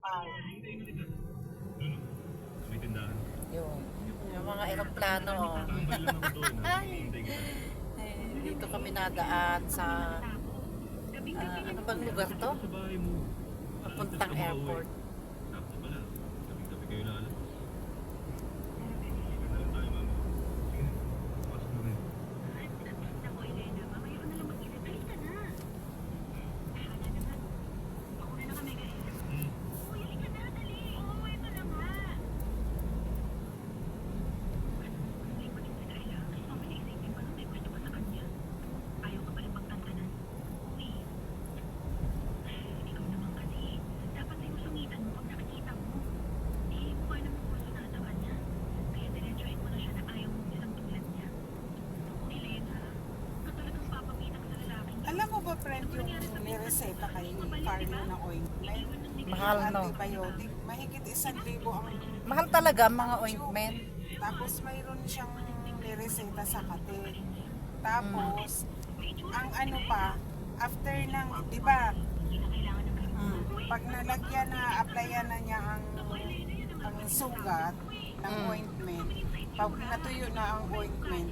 May tindahan. Yung mga eroplano. Ay, dito kami nadaan sa ano bang lugar to? Sa bahay mo. Papuntang airport. Tapos pala, gabi-gabi kayo na alam. Sige na lang tayo, mama. Sige na, pasok na rin. Alam mo ba, friend, yung nireseta kay Carlo ng ointment? Mahal, no? Antibiotic. Mahigit 1,000 ang Mahal talaga mga ointment. tapos mayroon siyang nireseta sa kate. Tapos, ang ano pa, after ng, di ba, pag nalagyan na, applyan na niya ang sugat ng ointment, pag natuyo na ang ointment,